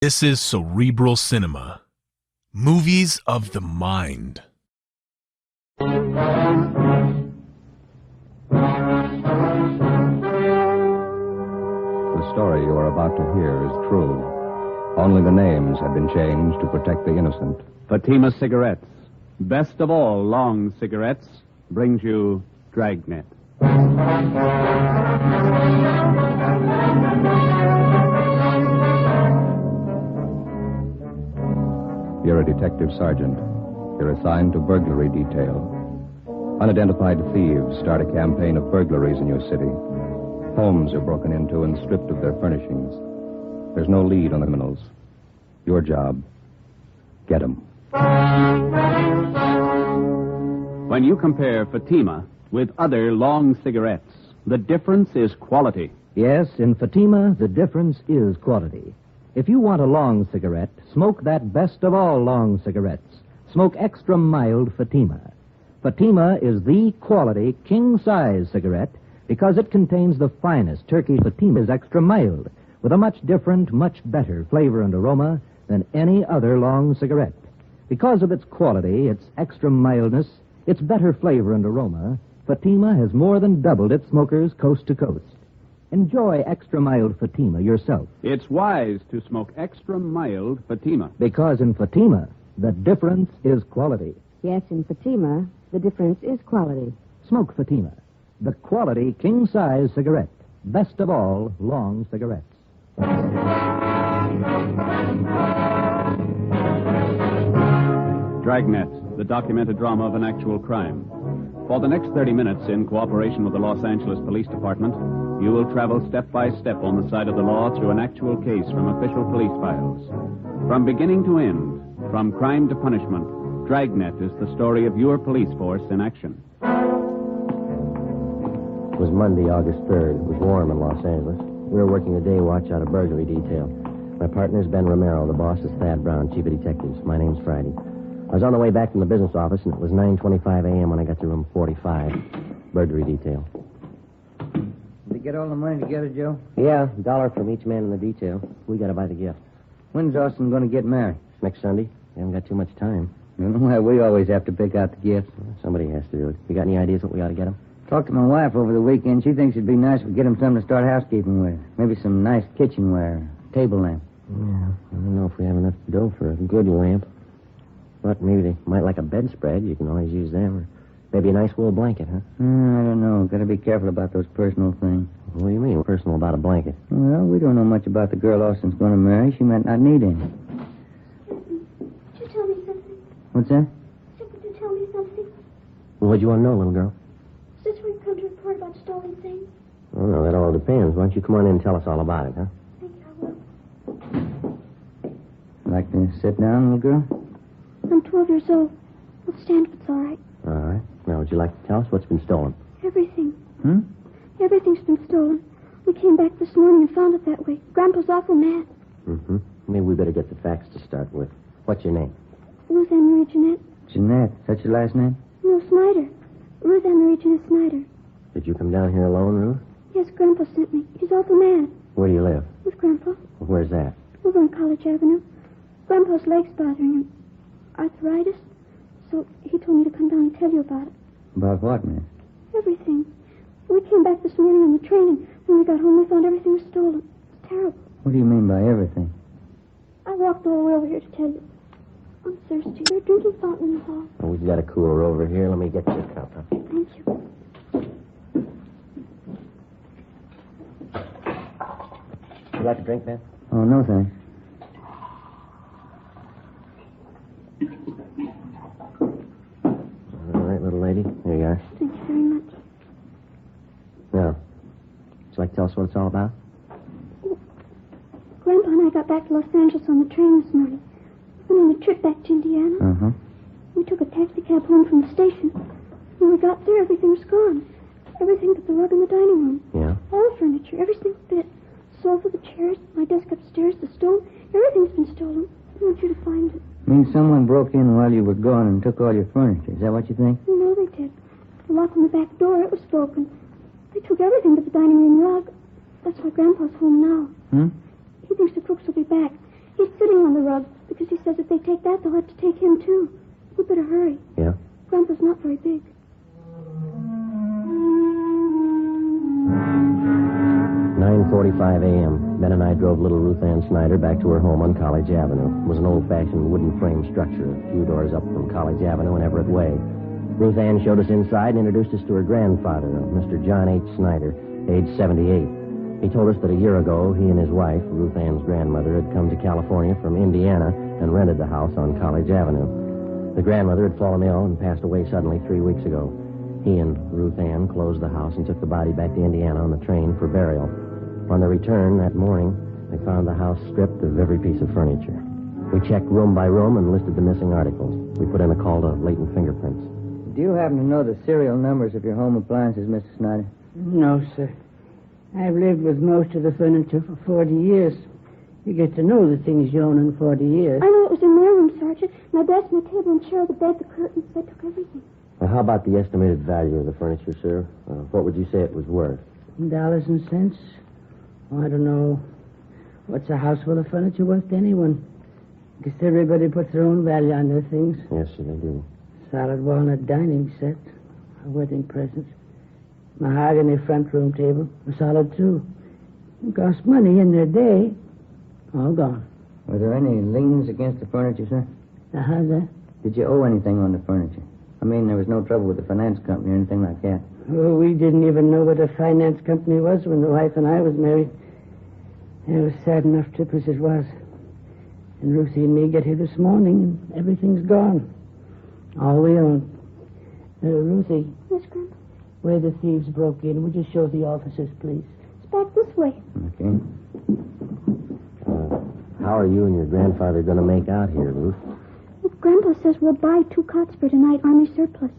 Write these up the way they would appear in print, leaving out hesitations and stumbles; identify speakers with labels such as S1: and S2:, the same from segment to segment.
S1: This is Cerebral Cinema. Movies of the mind.
S2: The story you are about to hear is true. Only the names have been changed to protect the innocent.
S3: Fatima Cigarettes, best of all long cigarettes, brings you Dragnet.
S2: You're a detective sergeant. You're assigned to burglary detail. Unidentified thieves start a campaign of burglaries in your city. Homes are broken into and stripped of their furnishings. There's no lead on the criminals. Your job, get 'em.
S3: When you compare Fatima with other long cigarettes, the difference is quality.
S4: Yes, in Fatima, the difference is quality. If you want a long cigarette, smoke that best of all long cigarettes. Smoke extra mild Fatima. Fatima is the quality king-size cigarette because it contains the finest Turkey. Fatima is extra mild with a much different, much better flavor and aroma than any other long cigarette. Because of its quality, its extra mildness, its better flavor and aroma, Fatima has more than doubled its smokers coast to coast. Enjoy extra mild Fatima yourself.
S3: It's wise to smoke extra mild Fatima.
S4: Because in Fatima, the difference is quality.
S5: Yes, in Fatima, the difference is quality.
S4: Smoke Fatima, the quality king-size cigarette. Best of all long cigarettes.
S3: Dragnet, the documented drama of an actual crime. For the next 30 minutes, in cooperation with the Los Angeles Police Department, you will travel step by step on the side of the law through an actual case from official police files. From beginning to end, from crime to punishment, Dragnet is the story of your police force in action.
S6: It was Monday, August 3rd. It was warm in Los Angeles. We were working a day watch out of burglary detail. My partner's Ben Romero. The boss is Thad Brown, chief of detectives. My name's Friday. I was on the way back from the business office, and it was 9:25 a.m. when I got to room 45, burglary detail.
S7: Did you get all the money together, Joe?
S6: Yeah, $1 from each man in the detail. We got to buy the gift.
S7: When's Austin going to get married?
S6: Next Sunday. We haven't got too much time.
S7: You know why we always have to pick out the gifts.
S6: Somebody has to do it. You got any ideas what we ought to get him?
S7: Talked to my wife over the weekend. She thinks it'd be nice if we get him something to start housekeeping with. Maybe some nice kitchenware, table lamp.
S6: Yeah, I don't know if we have enough dough for a good lamp. But maybe they might like a bedspread. You can always use them. Or maybe a nice wool blanket, huh?
S7: I don't know. Got to be careful about those personal things.
S6: What do you mean, personal about a blanket?
S7: Well, we don't know much about the girl Austin's going to marry. She might not need any.
S8: Could you tell me something?
S7: What's that?
S8: Could you tell me something?
S6: Well, what do you want to know, little girl?
S8: Is this where you come to report about stolen things?
S6: Oh, no, that all depends. Why don't you come on in and tell us all about it, huh?
S8: Thank you, I will.
S7: Like to sit down, little girl?
S8: I'm 12 years old. I'll stand if it's all right.
S6: All right. Now, would you like to tell us what's been stolen?
S8: Everything.
S7: Hmm?
S8: Everything's been stolen. We came back this morning and found it that way. Grandpa's awful mad.
S6: Mm-hmm. Maybe we better get the facts to start with. What's your name?
S8: Ruth Ann Marie Jeanette.
S7: Jeanette. Is that your last name?
S8: No, Snyder. Ruth Ann Marie Jeanette Snyder.
S6: Did you come down here alone, Ruth?
S8: Yes, Grandpa sent me. He's awful mad.
S6: Where do you live?
S8: With Grandpa.
S6: Where's that?
S8: Over on College Avenue. Grandpa's leg's bothering him. Arthritis. So he told me to come down and tell you about it.
S7: About what, man?
S8: Everything. We came back this morning on the train, and when we got home, we found everything was stolen. It's terrible.
S7: What do you mean by everything?
S8: I walked all the way over here to tell you. I'm thirsty. There's a drinking fountain in the hall.
S6: Oh, we've got a cooler over here. Let me get you a cup, huh?
S8: Thank you.
S6: You like a drink, Ben?
S7: Oh, no, thanks.
S6: All right, little lady. Here you are.
S8: Thank you very much.
S6: Now, would you like to tell us what it's all about?
S8: Grandpa and I got back to Los Angeles on the train this morning. We went on a trip back to Indiana.
S7: Uh-huh.
S8: We took a taxi cab home from the station. When we got there, everything was gone. Everything but the rug in the dining room.
S6: Yeah?
S8: All the furniture, every single bit. Sofa, the chairs, my desk upstairs, the stove. Everything's been stolen. I want you to find it.
S7: Means someone broke in while you were gone and took all your furniture. Is that what you think?
S8: You know they did. The lock on the back door, it was broken. They took everything but the dining room rug. That's why Grandpa's home now.
S7: Hmm?
S8: He thinks the crooks will be back. He's sitting on the rug because he says if they take that, they'll have to take him, too. We better hurry.
S6: Yeah?
S8: Grandpa's not very big.
S6: 9:45 a.m. Ben and I drove little Ruth Ann Snyder back to her home on College Avenue. It was an old-fashioned wooden frame structure a few doors up from College Avenue and Everett Way. Ruth Ann showed us inside and introduced us to her grandfather, Mr. John H. Snyder, age 78. He told us that a year ago, he and his wife, Ruth Ann's grandmother, had come to California from Indiana and rented the house on College Avenue. The grandmother had fallen ill and passed away suddenly 3 weeks ago. He and Ruth Ann closed the house and took the body back to Indiana on the train for burial. On their return that morning, they found the house stripped of every piece of furniture. We checked room by room and listed the missing articles. We put in a call to latent fingerprints.
S7: Do you happen to know the serial numbers of your home appliances, Mr. Snyder?
S9: No, sir. I've lived with most of the furniture for 40 years. You get to know the things you own in 40 years.
S8: I know it was in my room, Sergeant. My desk, my table, and chair, the bed, the curtains. They took everything.
S6: Well, how about the estimated value of the furniture, sir? What would you say it was worth?
S9: Dollars and cents? Oh, I don't know. What's a house full of furniture worth to anyone? Guess everybody puts their own value on their things.
S6: Yes, sir, they do.
S9: Solid walnut dining set. A wedding present. Mahogany front room table. A solid, too. It cost money in their day. All gone.
S7: Were there any liens against the furniture, sir?
S9: How's that?
S7: Did you owe anything on the furniture? I mean, there was no trouble with the finance company or anything like that.
S9: Oh, we didn't even know what a finance company was when the wife and I was married. It was a sad enough trip as it was. And Ruthie and me get here this morning, and everything's gone. All we own. Ruthie.
S8: Yes, Grandpa.
S9: Where the thieves broke in, would you show the officers, please?
S8: It's back this way.
S7: Okay.
S6: How are you and your grandfather going to make out here, Ruth?
S8: If Grandpa says we'll buy 2 cots for tonight, Army surplus.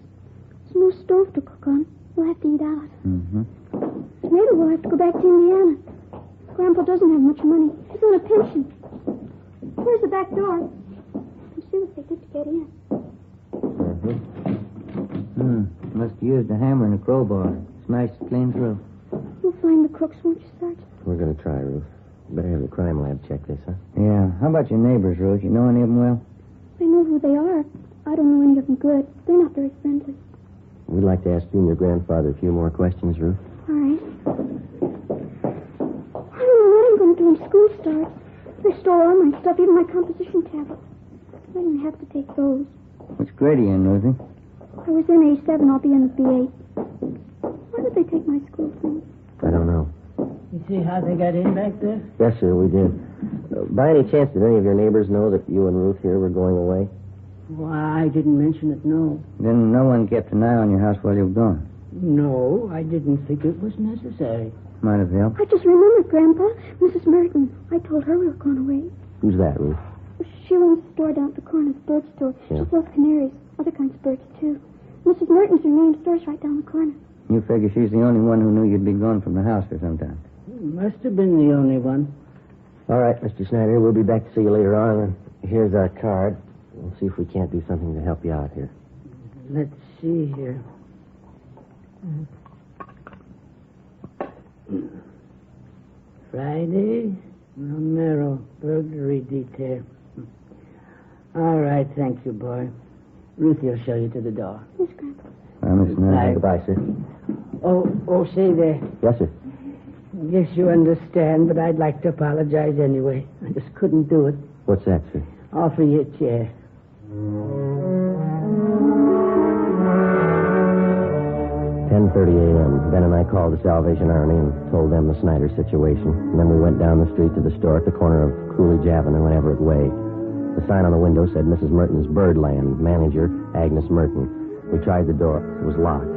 S8: There's no stove to cook on. We'll have to eat out.
S7: Mm-hmm.
S8: Maybe we'll have to go back to Indiana. Grandpa doesn't have much money. He's on a pension. Here's the back door. Let's see what they did to get in.
S7: Must have used a hammer and a crowbar. Smashed it clean through.
S8: You'll find the crooks, won't you, Sergeant?
S6: We're going to try, Ruth. Better have the crime lab check this, huh?
S7: Yeah. How about your neighbors, Ruth? You know any of them well?
S8: I know who they are. I don't know any of them good. They're not very friendly.
S6: We'd like to ask you and your grandfather a few more questions, Ruth.
S8: All right. I don't know what I'm going to do when school starts. They stole all my stuff, even my composition tablets. I didn't have to take those.
S7: Which grade are you in, Ruthie?
S8: I was in A7. I'll be in the B8. Why did they take my school things?
S6: I don't know.
S9: You see how they got in back there?
S6: Yes, sir, we did. By any chance, did any of your neighbors know that you and Ruth here were going away?
S9: Why, I didn't mention it, no.
S7: Then no one kept an eye on your house while you were gone?
S9: No, I didn't think it was necessary.
S7: Might have helped.
S8: I just remembered, Grandpa. Mrs. Merton. I told her we were going away.
S6: Who's that, Ruth?
S8: She runs the store down at the corner, the bird store.
S6: Yeah.
S8: She sells canaries, other kinds of birds, too. Mrs. Merton's her name. Store's right down the corner.
S7: You figure she's the only one who knew you'd be gone from the house for some time.
S9: Must have been the only one.
S6: All right, Mr. Snyder, we'll be back to see you later on. Here's our card. We'll see if we can't do something to help you out here.
S9: Let's see here. Friday, Romero, burglary detail. All right, thank you, boy. Ruthie will show you to the door.
S8: Yes, Grandpa.
S7: Miss Snyder.
S6: Goodbye, sir.
S9: Oh, say there.
S6: Yes, sir.
S9: Guess you understand, but I'd like to apologize anyway. I just couldn't do it.
S6: What's that, sir?
S9: Offer you a chair.
S6: 10:30 a.m. Ben and I called the Salvation Army and told them the Snyder situation. And then we went down the street to the store at the corner of Coolidge Avenue and Everett Way. The sign on the window said Mrs. Merton's Birdland, manager Agnes Merton. We tried the door. It was locked.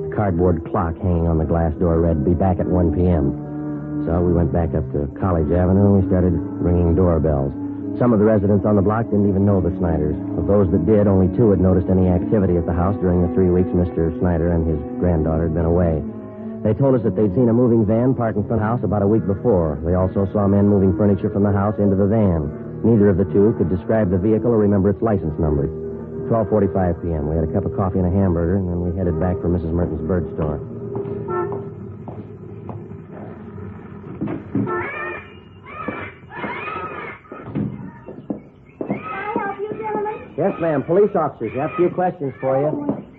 S6: The cardboard clock hanging on the glass door read, "Be back at 1 p.m." So we went back up to College Avenue and we started ringing doorbells. Some of the residents on the block didn't even know the Snyders. Of those that did, only 2 had noticed any activity at the house during the 3 weeks Mr. Snyder and his granddaughter had been away. They told us that they'd seen a moving van parked in front of the house about a week before. They also saw men moving furniture from the house into the van. Neither of the 2 could describe the vehicle or remember its license number. 12:45 p.m. We had a cup of coffee and a hamburger, and then we headed back for Mrs. Merton's bird store. Yes, ma'am. Police officers. Got a few questions for you.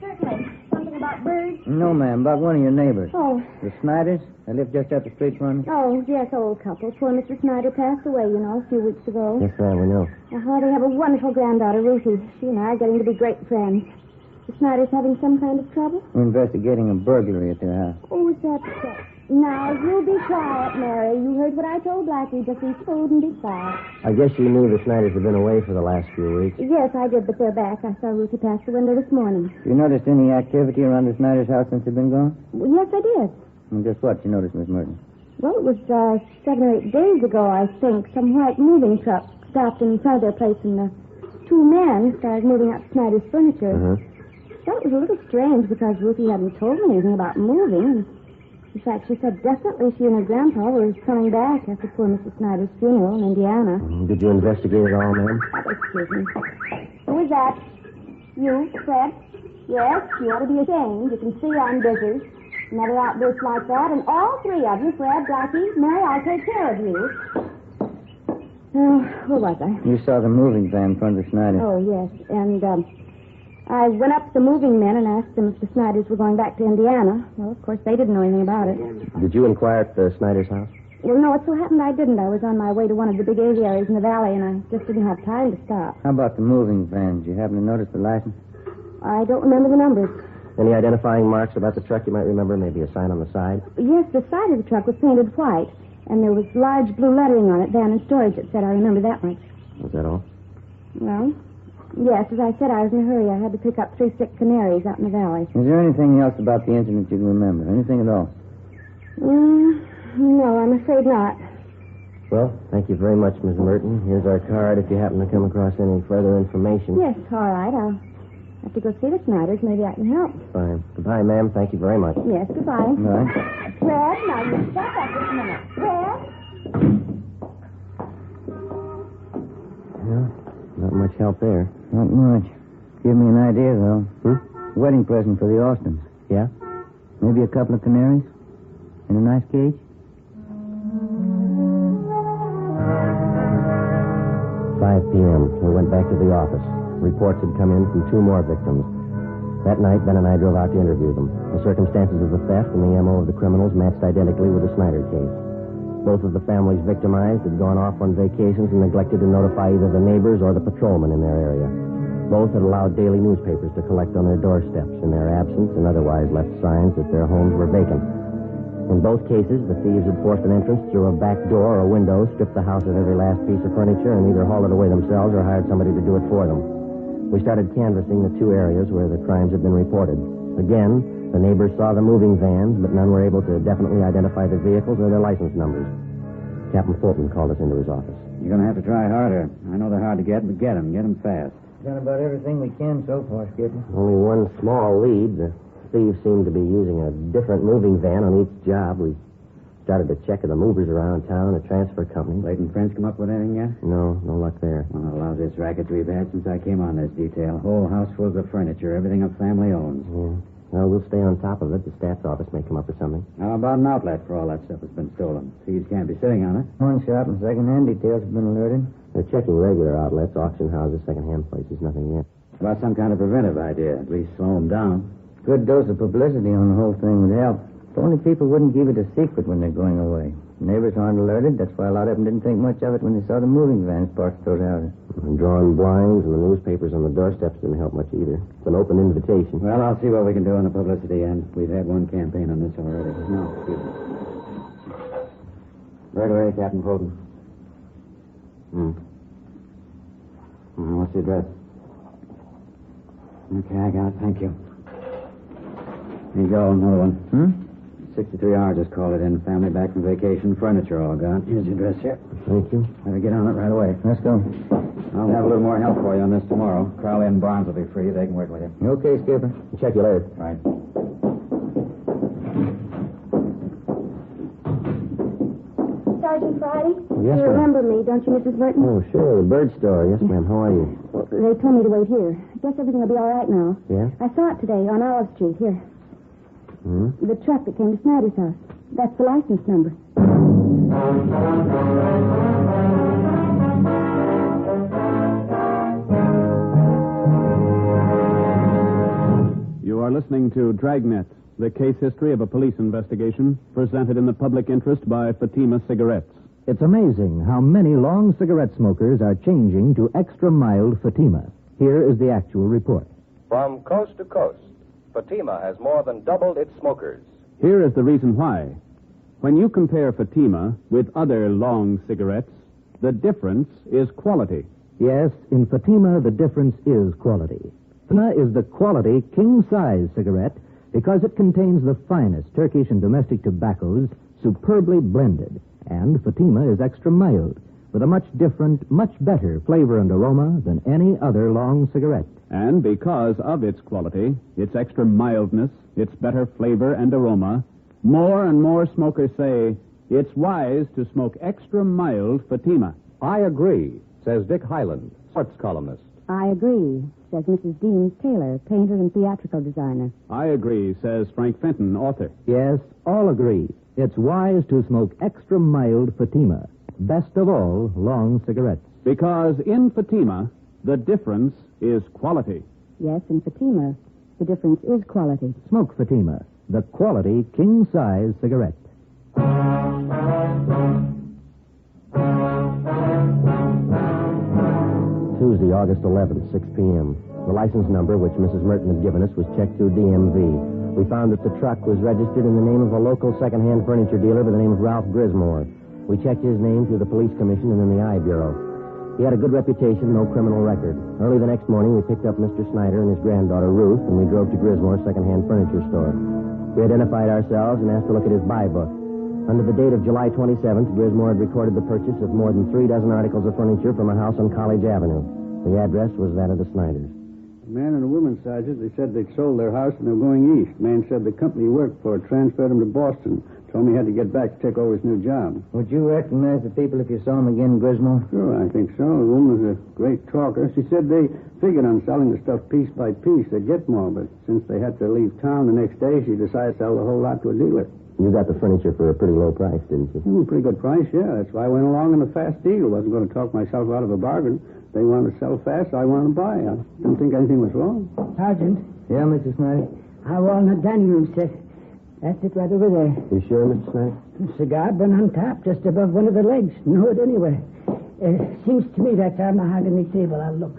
S8: Certainly. Something about birds?
S7: No, ma'am. About one of your neighbors.
S8: Oh.
S7: The Snyders. They live just up the street from you.
S8: Oh, yes, old couple. Poor Mr. Snyder passed away, you know, a few weeks ago.
S6: Yes, ma'am, we know.
S8: They have a wonderful granddaughter, Ruthie. She and I are getting to be great friends. The Snyders having some kind of trouble?
S7: We're investigating a burglary at their house.
S8: Oh, is that so? Now, you be quiet, Mary. You heard what I told Blackie. Just eat food and be quiet.
S6: I guess you knew the Snyders have been away for the last few weeks.
S8: Yes, I did, but they're back. I saw Ruthie pass the window this morning.
S7: You noticed any activity around the Snyders' house since they've been gone?
S8: Well, yes, I did.
S7: And just what you noticed, Miss Merton?
S8: Well, it was 7 or 8 days ago, I think. Some white moving truck stopped in front of their place, and 2 men started moving up Snyder's furniture.
S6: Uh-huh.
S8: Well, it was a little strange because Ruthie hadn't told me anything about moving. In fact, she said definitely she and her grandpa were coming back after poor Mrs. Snyder's funeral in Indiana.
S6: Did you investigate it all, ma'am?
S8: Excuse me. Who is that? You, Fred? Yes, you ought to be ashamed. You can see I'm busy. Another outburst like that, and all 3 of you, Fred, Blackie, Mary, I'll take care of you. Oh, who was I?
S7: You saw the moving van in front of the Snyders.
S8: Oh, yes. And I went up to the moving men and asked them if the Snyders were going back to Indiana. Well, of course, they didn't know anything about it.
S6: Did you inquire at the Snyders' house?
S8: Well, no, it so happened I didn't. I was on my way to one of the big aviaries in the valley, and I just didn't have time to stop.
S7: How about the moving van? Did you happen to notice the license?
S8: I don't remember the numbers.
S6: Any identifying marks about the truck you might remember? Maybe a sign on the side?
S8: Yes, the side of the truck was painted white, and there was large blue lettering on it, van in storage, it said. I remember that much.
S6: Was that all?
S8: Well, yes, as I said, I was in a hurry. I had to pick up 3 sick canaries out in the valley.
S7: Is there anything else about the incident you can remember? Anything at all?
S8: No, I'm afraid not.
S6: Well, thank you very much, Ms. Merton. Here's our card if you happen to come across any further information.
S8: Yes, all right. I'll have to go see the Snyders. Maybe I can help.
S6: Fine. Goodbye, ma'am. Thank you very much.
S8: Yes, goodbye.
S7: Right.
S8: Fred, now you step up just a minute. Fred?
S6: Yeah, not much help there.
S7: Not much. Give me an idea, though. Wedding present for the Austins.
S6: Yeah?
S7: Maybe a couple of canaries? In a nice cage?
S6: 5 p.m. We went back to the office. Reports had come in from 2 more victims. That night, Ben and I drove out to interview them. The circumstances of the theft and the M.O. of the criminals matched identically with the Snyder case. Both of the families victimized had gone off on vacations and neglected to notify either the neighbors or the patrolmen in their area. Both had allowed daily newspapers to collect on their doorsteps in their absence and otherwise left signs that their homes were vacant. In both cases, the thieves had forced an entrance through a back door or window, stripped the house of every last piece of furniture, and either hauled it away themselves or hired somebody to do it for them. We started canvassing the 2 areas where the crimes had been reported. Again, the neighbors saw the moving vans, but none were able to definitely identify the vehicles or their license numbers. Captain Fulton called us into his office.
S10: You're going to have to try harder. I know they're hard to get, but get them fast.
S7: Done about everything we can so far, Skipper.
S6: Only one small lead. The thieves seemed to be using a different moving van on each job. We started to check the movers around town, a transfer company.
S10: Leighton French come up with anything yet?
S6: No luck there.
S10: One of the loudest rackets we've had since I came on this detail. Whole house full of furniture, everything a family owns.
S6: Yeah. Well, we'll stay on top of it. The stats office may come up with something.
S10: How about an outlet for all that stuff that's been stolen? Thieves can't be sitting on it.
S7: Pawn shop and second-hand details have been alerted.
S6: They're checking regular outlets, auction houses, second-hand places, nothing yet.
S10: About some kind of preventive idea, at least slow them down.
S7: Good dose of publicity on the whole thing would help. If only people wouldn't keep it a secret when they're going away. Neighbors aren't alerted. That's why a lot of them didn't think much of it when they saw the moving vans parked at those houses.
S6: And drawing blinds and the newspapers on the doorsteps didn't help much either. It's an open invitation.
S10: Well, I'll see what we can do on the publicity end. We've had one campaign on this already. No, excuse me. Burglary, Captain Fulton. What's the address? Okay, I got it. Thank you. Here you go, another one. 63 hours just called it in. Family back from vacation. Furniture all gone. Here's the address here.
S6: Thank you.
S10: Better get on it right away.
S7: Let's go.
S10: I'll have a little more help for you on this tomorrow. Crowley and Barnes will be free. They can work with you.
S7: Okay, Skipper.
S6: Check you later.
S10: Right.
S8: Sergeant Friday?
S6: Yes,
S8: You
S6: ma'am.
S8: remember me, don't you, Mrs. Burton?
S6: Oh, sure. The bird store. Yes, ma'am. How are you?
S8: Well, they told me to wait here. I guess everything will be all right now.
S6: Yeah?
S8: I saw it today on Olive Street. Here. The truck that came to Snyder's house. That's the license number.
S3: listening to Dragnet, the case history of a police investigation presented in the public interest by Fatima Cigarettes.
S4: It's amazing how many long cigarette smokers are changing to extra mild Fatima. Here is the actual report.
S2: From coast to coast, Fatima has more than doubled its smokers.
S3: Here is the reason why. When you compare Fatima with other long cigarettes, the difference is quality.
S4: Yes, in Fatima, the difference is quality. Fatima is the quality king-size cigarette because it contains the finest Turkish and domestic tobaccos superbly blended. And Fatima is extra mild, with a much different, much better flavor and aroma than any other long cigarette.
S3: And because of its quality, its extra mildness, its better flavor and aroma, more and more smokers say it's wise to smoke extra mild Fatima.
S2: I agree, says Dick Hyland, sports columnist.
S5: I agree, says Mrs. Dean Taylor, painter and theatrical designer.
S3: I agree, says Frank Fenton, author.
S4: Yes, all agree. It's wise to smoke extra mild Fatima. Best of all, long cigarettes.
S3: Because in Fatima, the difference is quality.
S5: Yes, in Fatima, the difference is quality.
S4: Smoke Fatima, the quality king-size cigarette.
S6: Tuesday, August 11th, 6 p.m. The license number, which Mrs. Merton had given us, was checked through DMV. We found that the truck was registered in the name of a local second-hand furniture dealer by the name of Ralph Grismore. We checked his name through the police commission and in the I Bureau. He had a good reputation, no criminal record. Early the next morning, we picked up Mr. Snyder and his granddaughter, Ruth, and we drove to Grismore's second-hand furniture store. We identified ourselves and asked to look at his buy book. Under the date of July 27th, Grismore had recorded the purchase of more than 3 dozen articles of furniture from a house on College Avenue. The address was that of the Snyders.
S11: A man and a woman, Sergeant, they said they'd sold their house and they were going east. Man said the company he worked for transferred him to Boston. Told me he had to get back to take over his new job.
S7: Would you recognize the people if you saw them again, Grismore?
S11: Sure, I think so. The woman was a great talker. She said they figured on selling the stuff piece by piece. They'd get more, but since they had to leave town the next day, she decided to sell the whole lot to a dealer.
S6: You got the furniture for a pretty low price, didn't you?
S11: Pretty good price, yeah. That's why I went along in a fast deal. Wasn't going to talk myself out of a bargain. They wanted to sell fast, so I wanted to buy. I didn't think anything was wrong.
S9: Sergeant,
S7: Yeah, Mrs. Snyder?
S9: our walnut dining room set. That's it right over there.
S6: You sure, Mr. Snyder?
S9: Cigar burned on top, just above one of the legs. Know it anywhere. Seems to me that's our mahogany table. I'll look.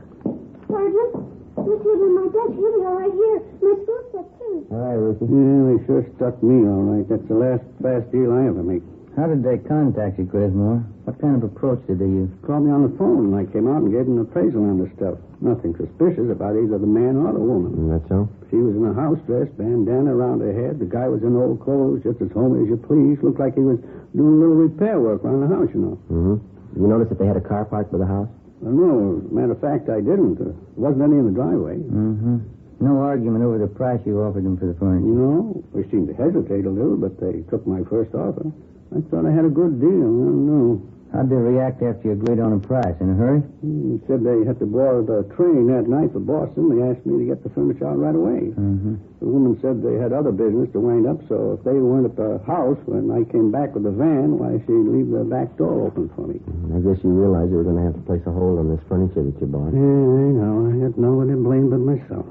S8: Sergeant, this is in my desk. Here we are, right here. My school set, too.
S6: All right, Ruthie.
S11: Yeah, they sure stuck me all right. That's the last fast deal I ever make.
S7: How did they contact you, Grismore? What kind of approach did they use?
S11: Called me on the phone, and I came out and gave them an appraisal on the stuff. Nothing suspicious about either the man or the woman.
S6: That's so?
S11: She was in a house dress, bandana around her head. The guy was in old clothes, just as homely as you please. Looked like he was doing a little repair work around the house, you know.
S6: Mm-hmm. You notice that they had a car parked by the house?
S11: Well, no, matter of fact, I didn't. There wasn't any in the driveway.
S7: Mm-hmm. No argument over the price you offered them for the furniture.
S11: No, they seemed to hesitate a little, but they took my first offer. I thought I had a good deal. I don't know.
S7: How'd they react after you agreed on a price? In a hurry?
S11: He said they had to board the train that night for Boston. They asked me to get the furniture out right away.
S7: Mm-hmm.
S11: The woman said they had other business to wind up, so if they weren't at the house when I came back with the van, why, she'd leave the back door open for me.
S6: I guess you realized you were going to have to place a hold on this furniture that you bought.
S11: Yeah, I know. I had nobody to blame but myself.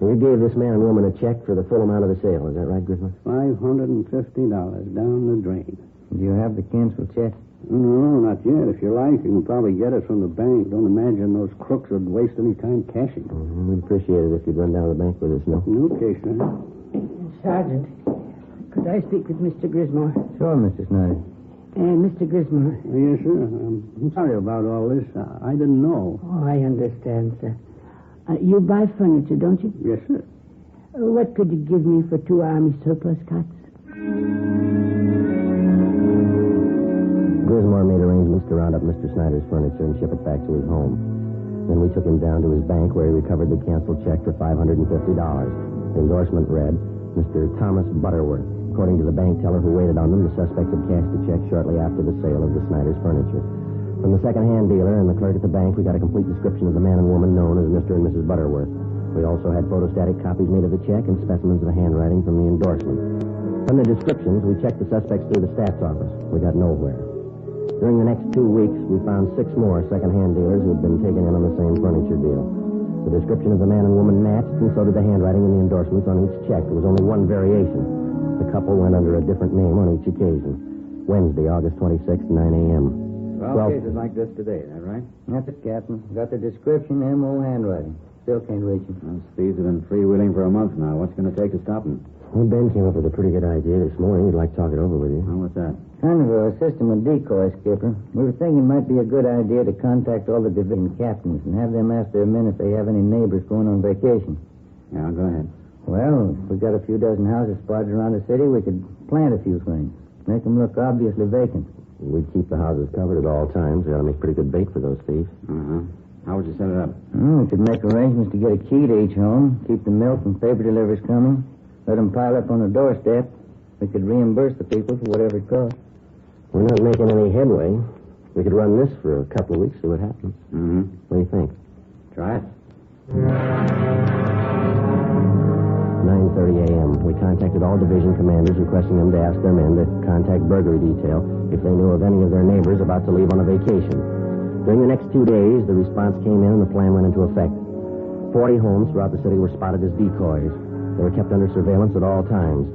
S6: You gave this man and woman a check for the full amount of the sale. Is that right, Griswold?
S11: $550 down the drain.
S7: Do you have the canceled check?
S11: No, not yet. If you like, you can probably get it from the bank. Don't imagine those crooks would waste any time cashing.
S6: We'd appreciate it if you'd run down to the bank with us, no?
S11: Okay, sir.
S9: Sergeant, could I speak with Mr. Grismore?
S7: Sure, Mr. Snyder.
S9: Mr. Grismore.
S11: Yes, sir. I'm sorry about all this. I didn't know.
S9: Oh, I understand, sir. You buy furniture, don't you?
S11: Yes, sir.
S9: What could you give me for 2 Army surplus cots?
S6: Grismore made arrangements to round up Mr. Snyder's furniture and ship it back to his home. Then we took him down to his bank where he recovered the canceled check for $550. The endorsement read, Mr. Thomas Butterworth. According to the bank teller who waited on them, the suspect had cashed the check shortly after the sale of the Snyder's furniture. From the second-hand dealer and the clerk at the bank, we got a complete description of the man and woman known as Mr. and Mrs. Butterworth. We also had photostatic copies made of the check and specimens of the handwriting from the endorsement. From the descriptions, we checked the suspects through the stats office. We got nowhere. During the next 2 weeks, we found 6 more second-hand dealers who had been taken in on the same furniture deal. The The description of the man and woman matched, and so did the handwriting and the endorsements on each check. There was only one variation. The couple went under a different name on each occasion. Wednesday, August 26th, 9 a.m.
S10: 12 cases like this today, is that right?
S7: That's it, Captain. Got the description, M.O. handwriting. Still can't reach him.
S10: Those thieves have been freewheeling for a month now. What's going to take to stop them?
S6: Well, Ben came up with a pretty good idea this morning. He'd like to talk it over with you.
S10: Oh, what's that?
S7: Kind of a system of decoy, Skipper. We were thinking it might be a good idea to contact all the division captains and have them ask their men if they have any neighbors going on vacation.
S10: Yeah, go ahead.
S7: Well, if we got a few dozen houses spotted around the city, we could plant a few things. Make them look obviously vacant.
S6: We'd keep the houses covered at all times. We ought to make pretty good bait for those thieves.
S10: Uh-huh. How would you set it up?
S7: We could make arrangements to get a key to each home, keep the milk and paper deliveries coming, let them pile up on the doorstep. We could reimburse the people for whatever it costs.
S6: We're not making any headway. We could run this for a couple of weeks, see what happens.
S10: Mm-hmm.
S6: What do you think?
S10: Try it.
S6: 9:30 a.m. We contacted all division commanders requesting them to ask their men to contact burglary detail if they knew of any of their neighbors about to leave on a vacation. During the next 2 days, the response came in and the plan went into effect. 40 homes throughout the city were spotted as decoys. They were kept under surveillance at all times.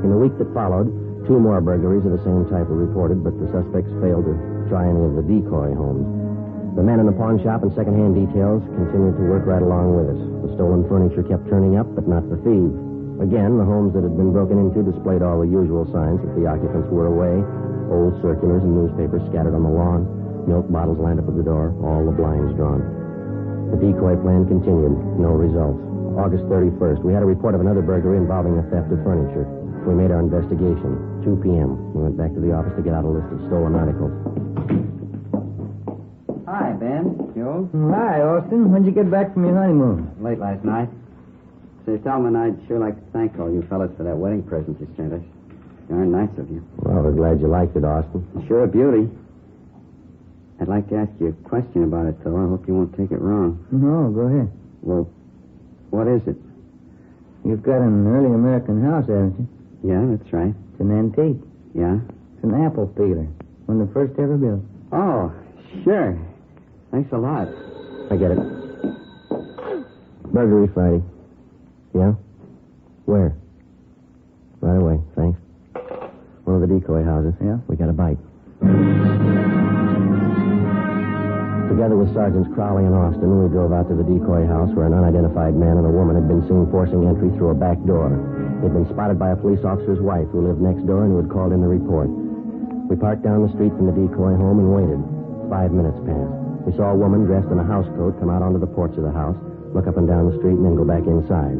S6: In the week that followed, 2 more burglaries of the same type were reported, but the suspects failed to try any of the decoy homes. The men in the pawn shop and second-hand details continued to work right along with us. The stolen furniture kept turning up, but not the thieves. Again, the homes that had been broken into displayed all the usual signs that the occupants were away. Old circulars and newspapers scattered on the lawn, milk bottles lined up at the door, all the blinds drawn. The decoy plan continued. No results. August 31st, we had a report of another burglary involving the theft of furniture. We made our investigation. 2 p.m. We went back to the office to get out a list of stolen articles.
S10: Hi, Ben. You?
S7: Hi, Austin. When'd you get back from your honeymoon?
S10: Late last night. So Tellman, I'd sure like to thank all you fellas for that wedding present you sent us. Darn nice of you.
S6: Well, we're glad you liked it, Austin.
S10: Sure a beauty. I'd like to ask you a question about it, though. I hope you won't take it wrong.
S7: No, go ahead.
S10: Well, what is it?
S7: You've got an early American house, haven't you?
S10: Yeah, that's right.
S7: It's an antique.
S10: Yeah?
S7: It's an apple peeler. One of the first ever built.
S10: Oh, sure. Thanks a lot.
S6: I get it. Burglary Friday. Yeah? Where? Right away, thanks. One of the decoy houses.
S7: Yeah?
S6: We got a bite. Together with Sergeants Crowley and Austin, we drove out to the decoy house where an unidentified man and a woman had been seen forcing entry through a back door. They'd been spotted by a police officer's wife who lived next door and who had called in the report. We parked down the street from the decoy home and waited. 5 minutes passed. We saw a woman dressed in a housecoat come out onto the porch of the house, look up and down the street, and then go back inside.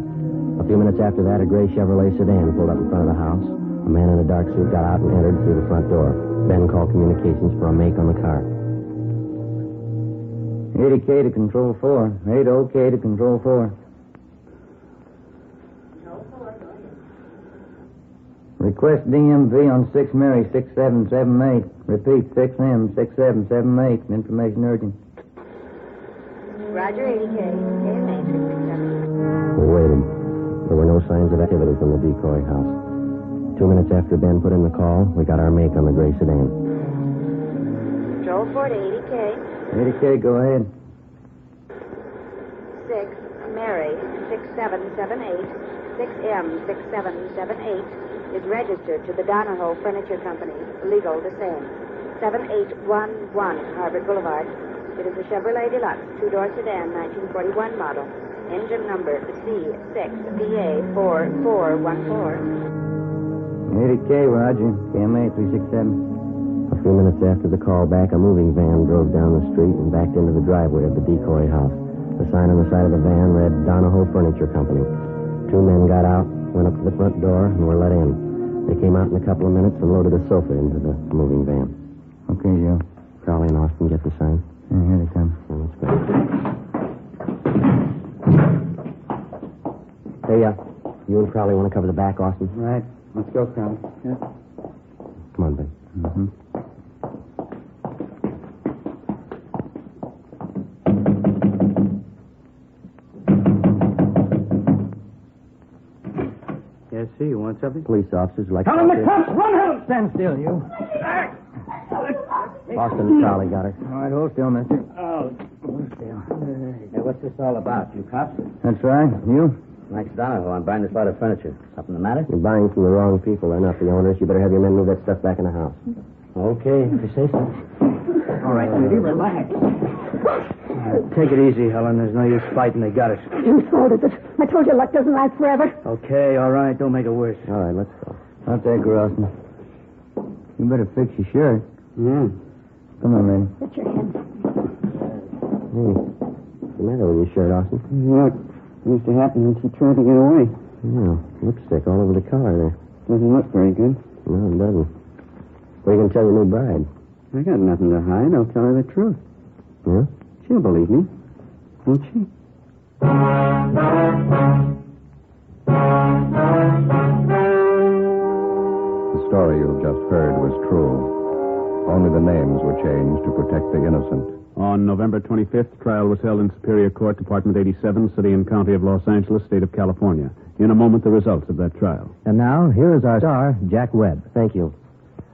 S6: A few minutes after that, a gray Chevrolet sedan pulled up in front of the house. A man in a dark suit got out and entered through the front door. Ben called communications for a make on the car.
S7: 80K to Control 4. 80K to Control 4. Request DMV on 6 Mary 6778. Repeat, 6M 6778. Information urgent.
S12: Roger, 80K. KMA 667.
S6: We waited. There were no signs of activity from the decoy house. 2 minutes after Ben put in the call, we got our make on the gray sedan.
S12: Control 4 to 80K.
S7: 80K, go ahead.
S12: 6 Mary 6778. 6M 6778 is registered to the Donahoe Furniture Company. Legal the same. 7811 Harvard Boulevard. It is a Chevrolet Deluxe, 2-door sedan, 1941 model. Engine number C6VA4414.
S7: 80K, Roger. KMA 367.
S6: A few minutes after the call back, a moving van drove down the street and backed into the driveway of the decoy house. The sign on the side of the van read Donahoe Furniture Company. 2 men got out, went up to the front door, and were let in. They came out in a couple of minutes and loaded a sofa into the moving van.
S7: Okay, Joe.
S6: Crowley and Austin get the sign.
S7: Here they come.
S6: Yeah, that's great. Hey, you and Crowley want to cover the back, Austin?
S10: Right. Let's go, Crowley. Yeah.
S6: Come on, Ben.
S7: Mm-hmm.
S10: Yes, see, you want something?
S6: Police officers like...
S7: Tell them the cops! Run, hell! Stand still, you.
S6: Austin and Crowley got her.
S7: All right, hold still, mister. Oh, hold still.
S10: Hey,
S6: what's this all about? You cops?
S7: That's right. You?
S6: Max Donahoe. I'm buying this lot of furniture. Something the matter? You're buying from the wrong people. They're not the owners. You better have your men move that stuff back in the house. Okay, if you say so.
S7: All right, Judy, relax. Take it easy, Helen. There's no use fighting. They got us.
S8: Whose fault is it? I told you luck doesn't last forever.
S7: Okay, all right. Don't make it worse.
S6: All right, let's go.
S7: I'll take her, Austin. You better fix your shirt.
S11: Yeah.
S7: Come on, man.
S8: Get your hand.
S6: Hey, what's the matter with your shirt, Austin?
S11: Look, used to happen when she tried to get away.
S6: Yeah, lipstick all over the collar there.
S11: Doesn't look very good.
S6: No, it doesn't. What are you going to tell your new bride?
S11: I got nothing to hide. I'll tell her the truth.
S6: Yeah?
S11: She'll believe me. Won't she?
S2: The story you've just heard was true. Only the names were changed to protect the innocent.
S3: On November 25th, trial was held in Superior Court, Department 87, City and County of Los Angeles, State of California. In a moment, the results of that trial.
S4: And now, here is our star, Jack Webb.
S6: Thank you.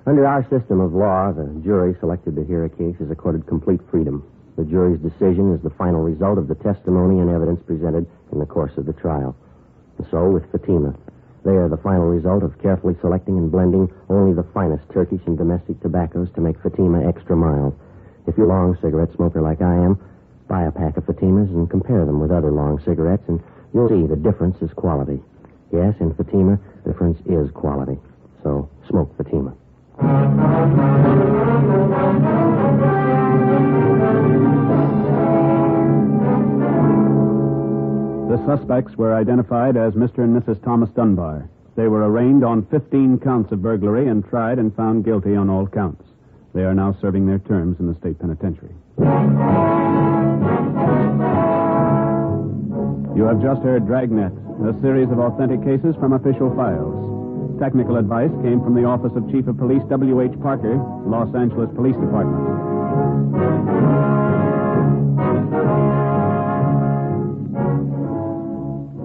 S6: Under our system of law, the jury selected to hear a case is accorded complete freedom. The jury's decision is the final result of the testimony and evidence presented in the course of the trial. And so, with Fatima, they are the final result of carefully selecting and blending only the finest Turkish and domestic tobaccos to make Fatima extra mild. If you're a long cigarette smoker like I am, buy a pack of Fatimas and compare them with other long cigarettes, and you'll see the difference is quality. Yes, in Fatima, the difference is quality. So, smoke Fatima.
S3: The suspects were identified as Mr. and Mrs. Thomas Dunbar. They were arraigned on 15 counts of burglary and tried and found guilty on all counts. They are now serving their terms in the state penitentiary. You have just heard Dragnet, a series of authentic cases from official files. Technical advice came from the Office of Chief of Police W.H. Parker, Los Angeles Police Department.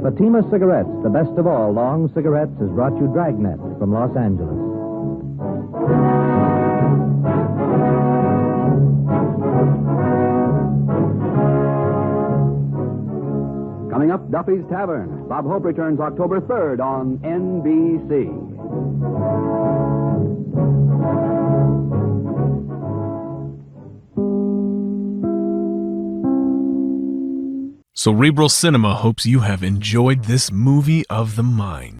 S4: Fatima Cigarettes, the best of all long cigarettes, has brought you Dragnet from Los Angeles.
S13: Coming up, Duffy's Tavern. Bob Hope returns October 3rd on NBC.
S1: Cerebral Cinema hopes you have enjoyed this movie of the mind.